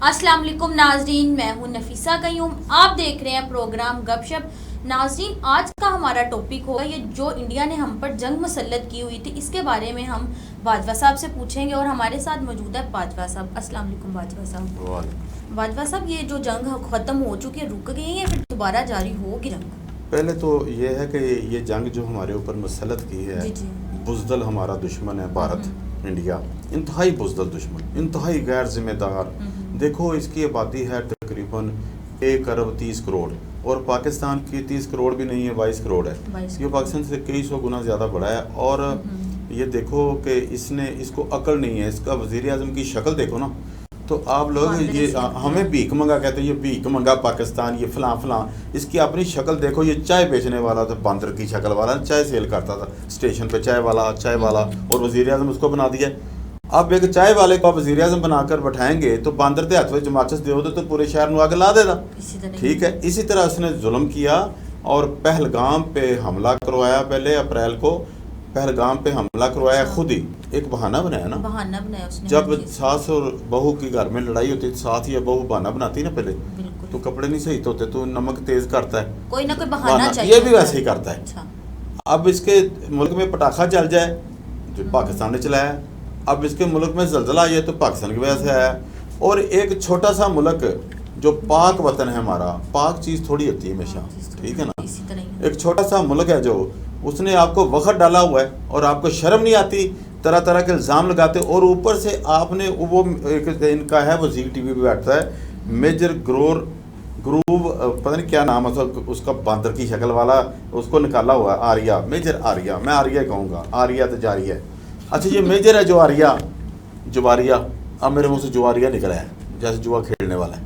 السلام علیکم ناظرین، میں ہوں نفیسہ قیوم، آپ دیکھ رہے ہیں پروگرام گپ شپ۔ ناظرین، آج کا ہمارا ٹاپک ہوگا یہ جو انڈیا نے ہم پر جنگ مسلط کی ہوئی تھی، اس کے بارے میں ہم باجوہ صاحب سے پوچھیں گے اور ہمارے ساتھ موجود ہے باجوہ صاحب۔ السلام علیکم باجوہ صاحب۔ باجوہ صاحب، یہ جو جنگ ختم ہو چکی ہے، رک گئی ہے، پھر دوبارہ جاری ہوگی جنگ؟ پہلے تو یہ ہے کہ یہ جنگ جو ہمارے اوپر مسلط کی ہے، بزدل ہمارا دشمن ہے بھارت، انڈیا، انتہائی بزدل دشمن، انتہائی غیر ذمہ دار۔ دیکھو اس کی آبادی ہے تقریباً 1 ارب 30 کروڑ، اور پاکستان کی 30 کروڑ بھی نہیں ہے، 22 کروڑ ہے۔ یہ پاکستان سے کئی سو گنا زیادہ بڑا ہے، اور یہ دیکھو کہ اس کو عقل نہیں ہے۔ اس کا وزیر اعظم کی شکل دیکھو نا، تو آپ لوگ یہ ہمیں بھیک منگا کہتے ہیں، یہ بھیک منگا پاکستان، یہ فلاں فلاں۔ اس کی اپنی شکل دیکھو، یہ چائے بیچنے والا تھا، باندر کی شکل والا، چائے سیل کرتا تھا اسٹیشن پہ، چائے والا، اور وزیر اعظم اس کو بنا دیا۔ اب ایک چائے والے کو وزیر اعظم بنا کر بٹھائیں گے تو باندر کے ہاتھ میں ماچس دیو تو پورے شہر میں آگ لا دے گا۔ ٹھیک ہے، اسی طرح اس نے ظلم کیا اور پہلگام پہ حملہ کروایا۔ پہلے اپریل کو پہلگام پہ حملہ کروایا، خود ہی ایک بہانہ بنایا نا، بہانہ بنایا اس نے۔ جب ساس اور بہو کی گھر میں لڑائی ہوتی ہے، ساتھ یا بہو بہانہ بناتی نا پہلے، تو کپڑے نہیں صحیح تو ہوتے تو نمک تیز کرتا ہے، کوئی نہ کوئی بہانہ چاہیے، یہ بھی ویسے ہی کرتا ہے۔ اب اس کے ملک میں پٹاخہ چل جائے جو پاکستان نے چلایا، اب اس کے ملک میں زلزلہ آئی ہے تو پاکستان کی وجہ سے آیا۔ اور ایک چھوٹا سا ملک جو پاک وطن ہے ہمارا، پاک چیز تھوڑی ہوتی ہے ہمیشہ، ٹھیک ہے نا، ایک چھوٹا سا ملک ہے جو اس نے آپ کو وقت ڈالا ہوا ہے، اور آپ کو شرم نہیں آتی، طرح طرح کے الزام لگاتے، اور اوپر سے آپ نے وہ ایک ان کا ہے، وہ زی ٹی وی پہ بیٹھتا ہے، میجر گروو پتہ نہیں کیا نام ہے اس کا، باندر کی شکل والا، اس کو نکالا ہوا ہے آریہ، میجر آریہ، میں آریہ کہوں گا، آریہ تو جاری ہے۔ اچھا، یہ میجر ہے جو آریہ جواریہ، اب میرے منہ سے جواریہ نکلا ہے جیسے جوا کھیلنے والا ہے۔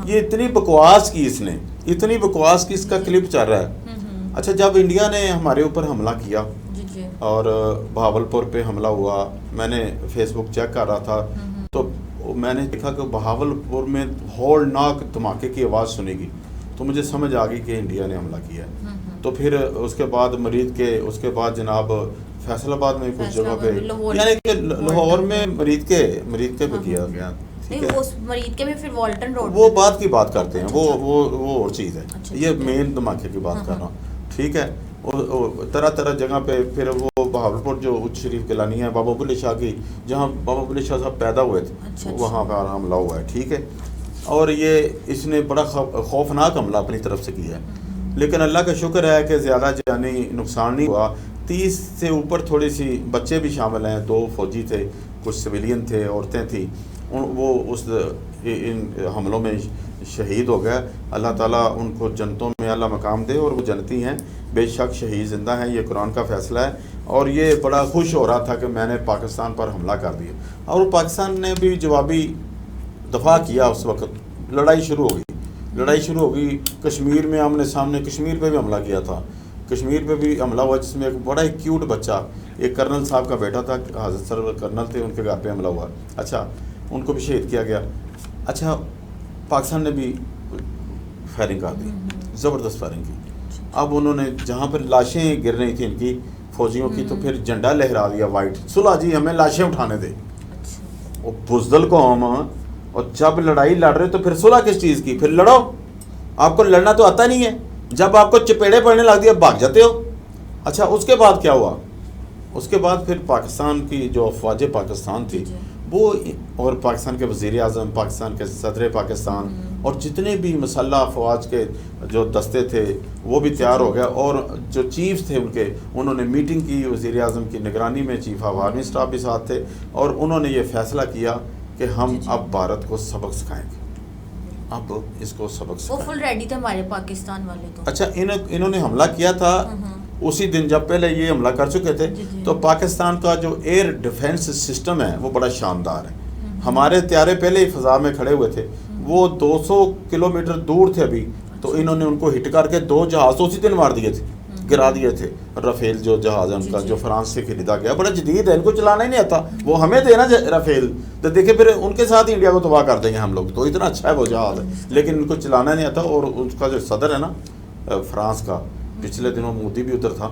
یہ اتنی بکواس کی اس نے، اتنی بکواس کی، اس کا کلپ چل رہا ہے۔ اچھا، جب انڈیا نے ہمارے اوپر حملہ کیا اور بہاولپور پہ حملہ ہوا، میں نے فیس بک چیک کر رہا تھا تو میں نے دیکھا کہ بہاولپور میں ہولناک دھماکے کی آواز سنے گی، تو مجھے سمجھ آ گئی کہ انڈیا نے حملہ کیا ہے۔ تو پھر اس کے بعد اس کے بعد جناب فیصل آباد میں کچھ جگہ پہ، یعنی کہ لاہور میں مرید کے پہ کیا گیا، وہ بات کی بات کرتے ہیں، وہ اور چیز ہے، یہ مین دھماکے کی بات کر رہا ہوں، ٹھیک ہے۔ طرح طرح جگہ پہ پھر وہ بہاولپور جو اچ شریف گیلانی ہے، بابا بلے شاہ کی، جہاں بابا بلے شاہ صاحب پیدا ہوئے تھے، وہاں پر حملہ ہوا ہے، ٹھیک ہے۔ اور یہ اس نے بڑا خوفناک حملہ اپنی طرف سے کیا ہے، لیکن اللہ کا شکر ہے کہ زیادہ جانی نقصان نہیں ہوا۔ 30 سے اوپر تھوڑی سی بچے بھی شامل ہیں، 2 فوجی تھے، کچھ سویلین تھے، عورتیں تھیں، وہ ان حملوں میں شہید ہو گئے۔ اللہ تعالیٰ ان کو جنتوں میں اللہ مقام دے، اور وہ جنتی ہیں، بے شک شہید زندہ ہیں، یہ قرآن کا فیصلہ ہے۔ اور یہ بڑا خوش ہو رہا تھا کہ میں نے پاکستان پر حملہ کر دیا، اور پاکستان نے بھی جوابی دفاع کیا۔ اس وقت لڑائی شروع ہو گئی کشمیر میں، آمنے سامنے کشمیر پہ بھی حملہ کیا تھا، کشمیر پہ بھی حملہ ہوا، جس میں ایک بڑا ہی کیوٹ بچہ، ایک کرنل صاحب کا بیٹا تھا، حضرت سر کرنل تھے، ان کے گھر پہ حملہ ہوا۔ اچھا، ان کو بھی شہید کیا گیا۔ اچھا، پاکستان نے بھی فائرنگ کر دی، زبردست فائرنگ کی۔ اب انہوں نے جہاں پر لاشیں گر رہی تھیں ان کی فوجیوں کی، تو پھر جھنڈا لہرا دیا وائٹ، صلح جی ہمیں لاشیں اٹھانے دے۔ وہ بزدل قوم، اور جب لڑائی لڑ رہے تو پھر صلح کس چیز کی؟ پھر لڑو، آپ کو لڑنا تو آتا نہیں ہے، جب آپ کو چپیڑے پڑنے لگ دیا بھاگ جاتے ہو۔ اچھا، اس کے بعد کیا ہوا؟ اس کے بعد پھر پاکستان کی جو افواج پاکستان تھی وہ، اور پاکستان کے وزیر اعظم، پاکستان کے صدر پاکستان، اور جتنے بھی مسلح افواج کے جو دستے تھے وہ بھی تیار ہو گیا، اور جو چیفز تھے ان کے، انہوں نے میٹنگ کی وزیر اعظم کی نگرانی میں، چیف آف آرمی اسٹاف بھی ساتھ تھے، اور انہوں نے یہ فیصلہ کیا کہ ہم اب بھارت کو سبق سکھائیں گے، اب اس کو سبق سکھائیں گے۔ وہ فل ریڈی تھے ہمارے پاکستان والے تو۔ اچھا، انہوں نے حملہ کیا تھا اسی دن، جب پہلے یہ حملہ کر چکے تھے، تو پاکستان کا جو ایئر ڈیفنس سسٹم ہے وہ بڑا شاندار ہے۔ ہمارے طیارے پہلے ہی فضا میں کھڑے ہوئے تھے، وہ 200 کلومیٹر دور تھے ابھی، تو انہوں نے ان کو ہٹ کر کے 2 جہاز اسی دن مار دیے تھے، گرا دیے تھے۔ رافیل جو جہاز ہے ان کا، جو فرانس سے خریدا گیا، بڑا جدید ہے، ان کو چلانا ہی نہیں آتا، وہ ہمیں دینا رافیل، تو دیکھیں پھر ان کے ساتھ انڈیا کو تباہ کر دیں گے ہم لوگ، تو اتنا اچھا ہے وہ جہاز ہے، لیکن ان کو چلانا نہیں آتا۔ اور اس کا جو صدر ہے نا فرانس کا، پچھلے دنوں مودی بھی ادھر تھا،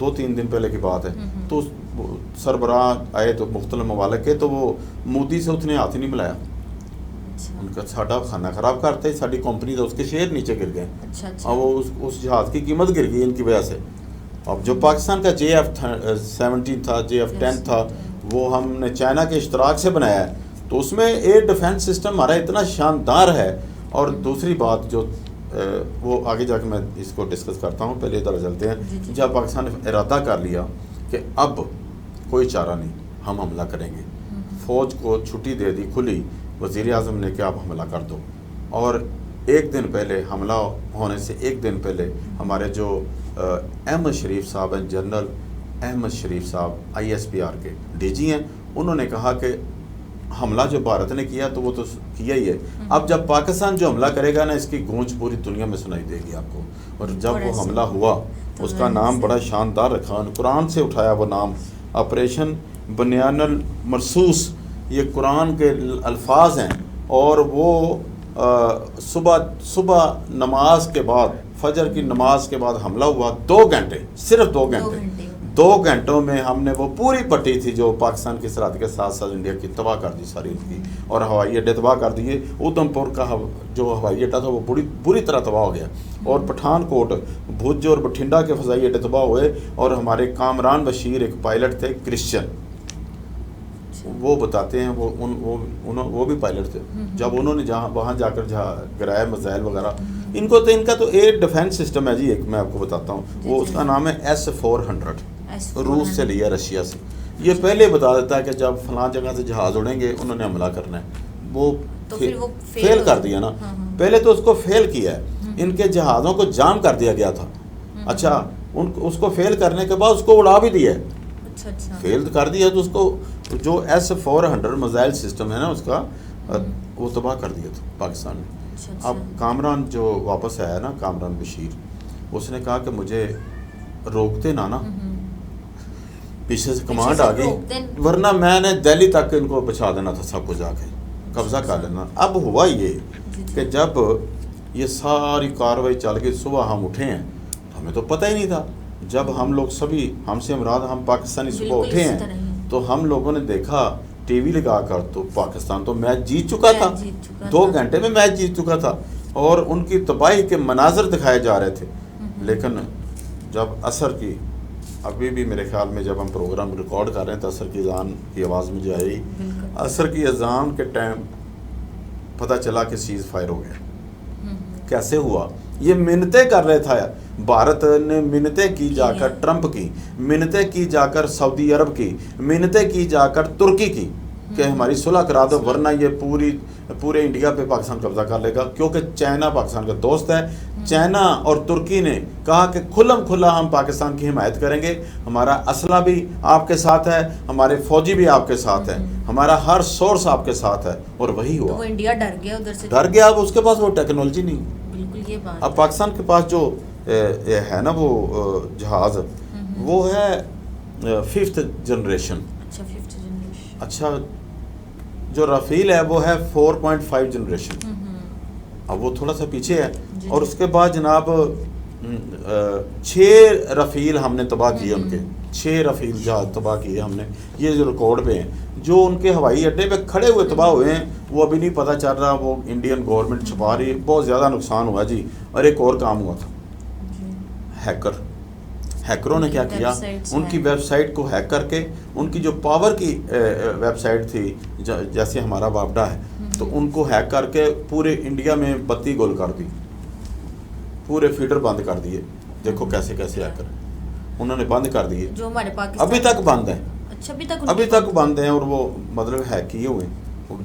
2-3 دن پہلے کی بات ہے، تو سربراہ آئے تو مختلف ممالک کے، تو وہ مودی سے اتنے ہاتھ ہی نہیں ملایا، ان کا ساڈا کھانا خراب کرتے ساری کمپنی کا اس کے شیئر نیچے گر گئے. اب وہ اس جہاز کی قیمت گر گئی ان کی وجہ سے. اب جو پاکستان کا JF-17 تھا, JF-10 تھا, وہ ہم نے چائنا کے اشتراک سے بنایا ہے, تو اس میں ایئر ڈیفنس سسٹم ہمارا اتنا شاندار ہے. اور دوسری بات جو وہ آگے جا کے میں اس کو ڈسکس کرتا ہوں, پہلے ادھر چلتے ہیں. جب پاکستان نے ارادہ کر لیا کہ اب کوئی چارہ نہیں, ہم حملہ کریں گے, فوج کو چھٹی دے دی کھلی, وزیر اعظم نے کہ آپ حملہ کر دو. اور ایک دن پہلے, حملہ ہونے سے ایک دن پہلے, ہمارے جو احمد شریف صاحب ہیں, جنرل احمد شریف صاحب ISPR کے DG ہیں, انہوں نے کہا کہ حملہ جو بھارت نے کیا تو وہ تو کیا ہی ہے, اب جب پاکستان جو حملہ کرے گا نا, اس کی گونج پوری دنیا میں سنائی دے گی آپ کو. اور جب وہ حملہ ہوا, اس کا نام بڑا شاندار رکھا, قرآن سے اٹھایا وہ نام, آپریشن بنیان المرصوص. یہ قرآن کے الفاظ ہیں, اور وہ صبح نماز کے بعد, فجر کی نماز کے بعد حملہ ہوا. 2 گھنٹے, صرف 2 گھنٹے, 2 گھنٹوں میں ہم نے وہ پوری پٹی تھی جو پاکستان کی سرحد کے ساتھ ساتھ انڈیا کی تباہ کر دی ساری ان کی, اور ہوائی اڈے تباہ کر دیے. ادھم پور کا جو ہوائی اڈا تھا وہ بری طرح تباہ ہو گیا, اور پٹھان کوٹ, بھوج اور بٹھنڈا کے فضائی اڈے تباہ ہوئے. اور ہمارے کامران بشیر ایک پائلٹ تھے کرسچن, وہ بتاتے ہیں وہ بھی پائلٹ تھے, جب انہوں نے وہاں جا کر گرایا میزائل وغیرہ. ان کا تو ایئر ڈیفنس سسٹم ہے جی, ایک میں آپ کو بتاتا ہوں, وہ اس کا نام ہے S-400, روس سے لیا, رشیا سے. یہ پہلے بتا دیتا ہے کہ جب فلاں جگہ سے جہاز اڑیں گے انہوں نے حملہ کرنا ہے. وہ فیل کر دیا نا, پہلے تو اس کو فیل کیا ہے, ان کے جہازوں کو جام کر دیا گیا تھا. اچھا, اس کو فیل کرنے کے بعد اس کو اڑا بھی دیا ہے, فیل کر دیا, تو اس کو جو S-400 میزائل سسٹم ہے نا اس کا, وہ تباہ کر دیا تھا پاکستان نے. اب کامران جو واپس آیا نا, کامران بشیر, اس نے کہا کہ مجھے روکتے نا, پیچھے سے کمانڈ آ گئی, ورنہ میں نے دہلی تک ان کو بچا دینا تھا, سب کو جا کے قبضہ کر لینا. اب ہوا یہ کہ جب یہ ساری کاروائی چل گئی, صبح ہم اٹھے ہیں, ہمیں تو پتہ ہی نہیں تھا. جب ہم لوگ سبھی, ہم سے مراد ہم پاکستانی, صبح اٹھے ہیں تو ہم لوگوں نے دیکھا ٹی وی لگا کر, تو پاکستان تو میچ جیت چکا تھا, 2 گھنٹے میں میچ جیت چکا تھا, اور ان کی تباہی کے مناظر دکھائے جا رہے تھے. لیکن جب عصر کی, ابھی بھی میرے خیال میں جب ہم پروگرام ریکارڈ کر رہے ہیں تو عصر کی اذان کی آواز مجھے آئی, عصر کی اذان کے ٹائم پتہ چلا کہ سیز فائر ہو گیا. کیسے ہوا؟ یہ منتیں کر رہے تھا, بھارت نے منتیں کی جا کر ٹرمپ کی, منتیں کی جا کر سعودی عرب کی, منتیں کی جا کر ترکی کی کہ ہماری صلح کرا دو, ورنہ یہ پورے انڈیا پہ پاکستان قبضہ کر لے گا. کیونکہ چائنا پاکستان کا دوست ہے. چائنا اور ترکی نے کہا کہ کھلم کھلا ہم پاکستان کی حمایت کریں گے, ہمارا اسلحہ بھی آپ کے ساتھ ہے, ہمارے فوجی بھی آپ کے ساتھ ہے, ہمارا ہر سورس آپ کے ساتھ ہے. اور وہی ہوا, وہ انڈیا ڈر گیا, ادھر سے ڈر گیا. اب اس کے پاس وہ ٹیکنالوجی نہیں. بالکل یہ بات. اب پاکستان کے پاس جو ہے نا وہ جہاز, وہ ہے 5th جنریشن. اچھا, جو رافیل ہے وہ ہے 4.5 جنریشن. اب وہ تھوڑا سا پیچھے ہے. اور اس کے بعد جناب 6 رافیل ہم نے تباہ کیے, ان کے 6 رافیل جہاز تباہ کیے ہم نے. یہ جو ریکارڈ پہ ہیں, جو ان کے ہوائی اڈے پہ کھڑے ہوئے تباہ ہوئے ہیں, وہ ابھی نہیں پتہ چل رہا, وہ انڈین گورنمنٹ چھپا رہی ہے. بہت زیادہ نقصان ہوا جی. اور ایک اور کام ہوا تھا, ہیکروں نے کیا کیا, ان کی ویب سائٹ کو ہیک کر کے, ان کی جو پاور کی ویب سائٹ تھی جیسے ہمارا وابڈا ہے, تو ان کو ہیک کر کے پورے انڈیا میں بتی گول کر دی, پورے فیڈر بند کر دیے. دیکھو کیسے ہیکر انہوں نے بند کر دیے, جو ہمارے پاکستان ابھی تک بند ہے. اچھا, ابھی تک بند ہیں, اور وہ مطلب ہیک کیے ہوئے.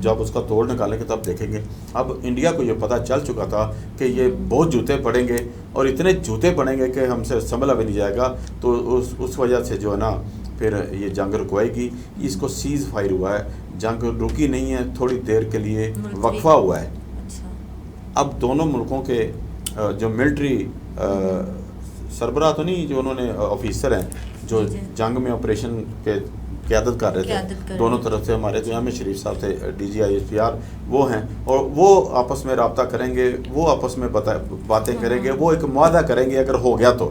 جب اس کا توڑ نکالیں گے تب دیکھیں گے. اب انڈیا کو یہ پتہ چل چکا تھا کہ یہ بہت جوتے پڑیں گے, اور اتنے جوتے پڑیں گے کہ ہم سے سنبھلا بھی نہیں جائے گا. تو اس وجہ سے جو ہے نا پھر یہ جنگ رکوائے گی. اس کو سیز فائر ہوا ہے, جنگ رکی نہیں ہے, تھوڑی دیر کے لیے وقفہ ہوا ہے. اب دونوں ملکوں کے جو ملٹری سربراہ تو نہیں, جو انہوں نے آفیسر ہیں جو جنگ میں آپریشن کے قیادت کر رہے تھے دونوں طرف سے, ہمارے تو احمد شریف صاحب تھے DG ISPR, وہ ہیں, اور وہ آپس میں رابطہ کریں گے, وہ آپس میں باتیں کریں گے, وہ ایک معاہدہ کریں گے اگر ہو گیا تو.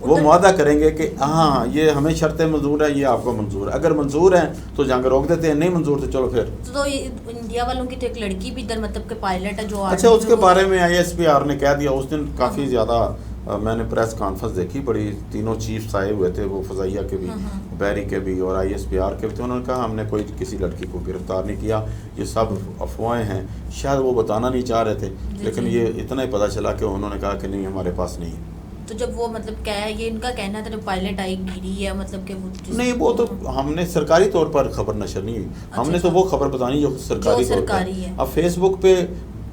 وہ معاہدہ کریں گے کہ ہاں یہ ہمیں شرطیں منظور ہیں، یہ آپ کو منظور ہے، اگر منظور ہیں تو جنگ روک دیتے ہیں، نہیں منظور تو چلو پھر تو انڈیا والوں کی تو ایک لڑکی بھی ادھر مطلب کہ پائلٹ ہے جو اچھا اس کے بارے میں ISPR نے کہہ دیا اس دن کافی زیادہ میں نے پریس کانفرنس دیکھی، بڑی تینوں چیفز آئے ہوئے تھے، وہ فضائیہ کے بھی، بیری کے بھی اور ISPR کے بھی تھے، انہوں نے کہا ہم نے کوئی کسی لڑکی کو گرفتار نہیں کیا، یہ سب افواہیں ہیں، شاید وہ بتانا نہیں چاہ رہے تھے لیکن یہ اتنا ہی پتہ چلا کہ انہوں نے کہا کہ نہیں ہمارے پاس نہیں ہے۔ تو جب وہ مطلب کیا ہے یہ ان کا کہنا تھا جب پائلٹ آئی گری ہے مطلب کہ وہ نہیں وہ تو ہم نے سرکاری طور پر خبر نشر نہیں ہوئی، ہم نے تو وہ خبر بتانی جو سرکاری طور پر ہے۔ اب فیس بک پہ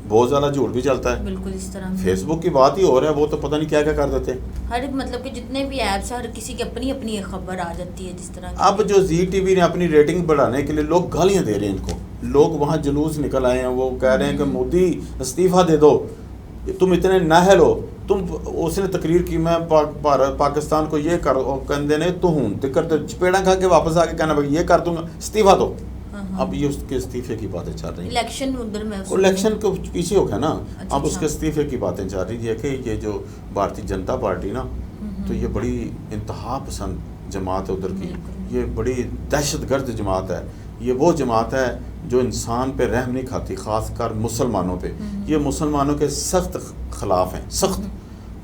بہت زیادہ جھوٹ بھی چلتا ہے، بالکل اس طرح فیس بک کی بات ہی ہو رہا ہے، وہ تو پتہ نہیں کیا کیا کر دیتے ہیں، ہر مطلب کہ جتنے بھی ایپس ہیں ہر کسی کی اپنی اپنی ایک خبر آ جاتی ہے جس طرح اب جو زی ٹی وی نے اپنی ریٹنگ بڑھانے کے لیے لوگ گالیاں دے رہے ہیں ان کو، لوگ وہاں جلوس نکل آئے ہیں، وہ کہہ رہے ہیں کہ مودی استعفیٰ دے دو، تم اتنے نااہل ہو، تم اس نے تقریر کی میں پاکستان کو یہ کر کہندے نے تو ہوں کرتے چپیڑا کھا کے واپس آ کے کہنا بھائی یہ کر دوں گا استعفیٰ دو، اب یہ اس کے استعفے کی باتیں چل رہی ہیں، الیکشن کو پیچھے ہو گیا نا، اب اس کے استعفے کی باتیں چل رہی ہے کہ یہ جو بھارتی جنتا پارٹی نا تو یہ بڑی انتہا پسند جماعت ہے ادھر کی، یہ بڑی دہشت گرد جماعت ہے، یہ وہ جماعت ہے جو انسان پہ رحم نہیں کھاتی، خاص کر مسلمانوں پہ، یہ مسلمانوں کے سخت خلاف ہیں، سخت،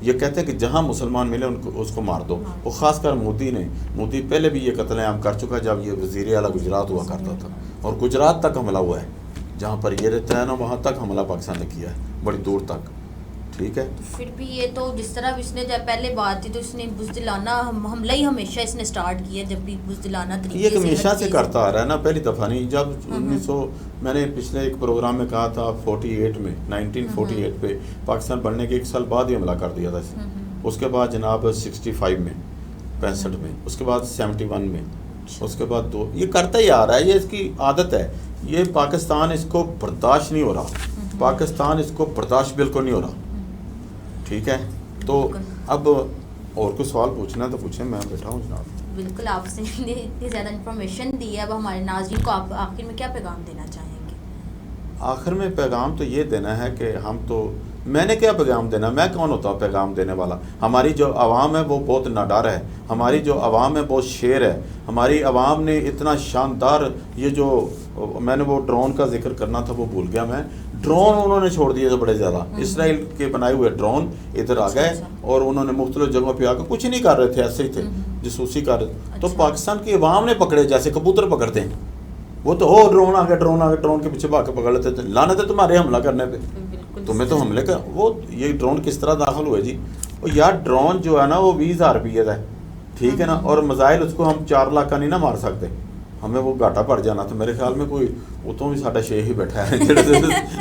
یہ کہتے ہیں کہ جہاں مسلمان ملے ان کو اس کو مار دو، وہ خاص کر مودی پہلے بھی یہ قتل عام کر چکا جب یہ وزیر اعلیٰ گجرات ہوا کرتا تھا، اور گجرات تک حملہ ہوا ہے، جہاں پر یہ رہتا ہے نا وہاں تک حملہ پاکستان نے کیا ہے، بڑی دور تک، ٹھیک ہے۔ پھر بھی یہ تو جس طرح اس نے جب پہلے بات تھی تو اس نے بزدلانہ حملہ ہی ہمیشہ اس نے سٹارٹ کیا، جب بھی بزدلانہ طریقے یہ ہمیشہ سے کرتا آ رہا ہے نا، پہلی دفعہ نہیں، جب 1900 میں نے پچھلے ایک پروگرام میں کہا تھا 1948 پہ پاکستان بننے کے ایک سال بعد ہی حملہ کر دیا تھا، اس کے بعد جناب 65 میں 65 میں، اس کے بعد 71 میں، اس کے بعد یہ کرتا ہی آ رہا ہے، یہ اس کی عادت ہے، یہ پاکستان اس کو برداشت نہیں ہو رہا، پاکستان اس کو برداشت بالکل نہیں ہو رہا، ٹھیک ہے۔ تو اب اور کوئی سوال پوچھنا ہے تو پوچھیں، میں بیٹھا ہوں جناب۔ بالکل، آپ سے اتنی زیادہ انفارمیشن دی ہے، اب ہمارے ناظرین کو آپ آخر میں کیا پیغام دینا چاہیں گے؟ آخر میں پیغام تو یہ دینا ہے کہ میں نے کیا پیغام دینا، میں کون ہوتا ہوں پیغام دینے والا، ہماری جو عوام ہے وہ بہت ناڈر ہے، ہماری جو عوام ہے بہت شیر ہے، ہماری عوام نے اتنا شاندار، یہ جو میں نے وہ ڈرون کا ذکر کرنا تھا وہ بھول گیا میں، ڈرون انہوں نے چھوڑ دیے تھے بڑے زیادہ، اسرائیل کے بنائے ہوئے ڈرون ادھر آ گئے اور انہوں نے مختلف جگہوں پہ آ کے کچھ نہیں کر رہے تھے، ایسے ہی تھے جاسوسی کر رہے تھے، تو پاکستان کی عوام نے پکڑے جیسے کبوتر پکڑتے ہیں، وہ تو ڈرون آ گیا ڈرون کے پیچھے بھاگ کے پکڑ لیتے تھے، لعنت ہے تمہارے حملہ کرنے پہ، تمہیں تو حملے کا وہ یہ ڈرون کس طرح داخل ہوئے جی، یار ڈرون جو ہے نا وہ 20,000 روپیے کا ہے، ٹھیک ہے نا، اور میزائل اس کو ہم 4 لاکھ کا نہیں نہ مار سکتے، ہمیں وہ گھاٹا پڑ جانا تھا، میرے خیال میں کوئی اتوں بھی ساڈا شیخ ہی بیٹھا ہے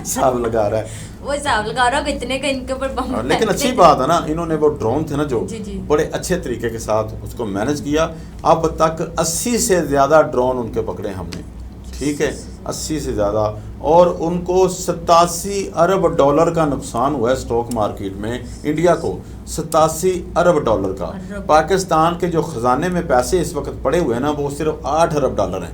حساب لگا رہا ہے، وہ حساب لگا رہا ہے کتنے کا ان کے اوپر بم، لیکن اچھی بات ہے نا، انہوں نے وہ ڈرون تھے نا جو بڑے اچھے طریقے کے ساتھ اس کو مینج کیا، اب تک 80 سے زیادہ ڈرون ان کے پکڑے ہم نے، ٹھیک ہے، 80 سے زیادہ، اور ان کو 87 ارب ڈالر کا نقصان ہوا ہے اسٹاک مارکیٹ میں، انڈیا کو 87 ارب ڈالر کا، پاکستان کے جو خزانے میں پیسے اس وقت پڑے ہوئے ہیں نا وہ صرف 8 ارب ڈالر ہیں،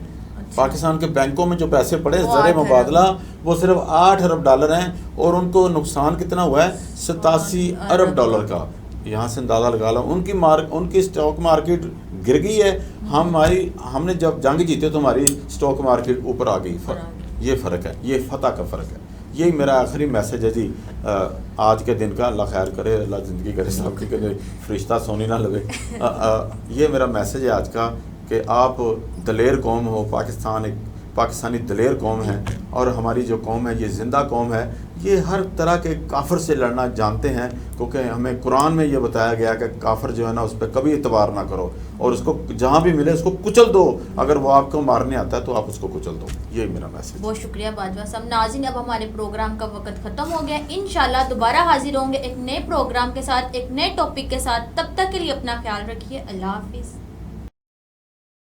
پاکستان کے بینکوں میں جو پیسے پڑے زر مبادلہ وہ صرف 8 ارب ڈالر ہیں، اور ان کو نقصان کتنا ہوا ہے 87 ارب ڈالر کا، یہاں سے اندازہ لگا لو ان کی اسٹاک مارکیٹ گر گئی ہے، ہم نے جب جنگ جیتے تو ہماری اسٹاک مارکیٹ اوپر آ گئی، یہ فرق ہے، یہ فتح کا فرق ہے، یہی میرا آخری میسج ہے جی، آج کے دن کا، اللہ خیر کرے، اللہ زندگی کرے صاحب کی، کہ فرشتہ سونی نہ لگے، یہ میرا میسج ہے آج کا کہ آپ دلیر قوم ہو، پاکستانی دلیر قوم ہے، اور ہماری جو قوم ہے یہ زندہ قوم ہے، یہ ہر طرح کے کافر سے لڑنا جانتے ہیں، کیونکہ ہمیں قرآن میں یہ بتایا گیا کہ کافر جو ہے نا اس پہ کبھی اعتبار نہ کرو، اور اس کو جہاں بھی ملے اس کو کچل دو، اگر وہ آپ کو مارنے آتا ہے تو آپ اس کو کچل دو، یہی میرا میسج۔ بہت شکریہ باجوہ صاحب۔ ناظرین، اب ہمارے پروگرام کا وقت ختم ہو گیا، انشاءاللہ دوبارہ حاضر ہوں گے ایک نئے پروگرام کے ساتھ، ایک نئے ٹاپک کے ساتھ، تب تک کے لیے اپنا خیال رکھیے، اللہ حافظ۔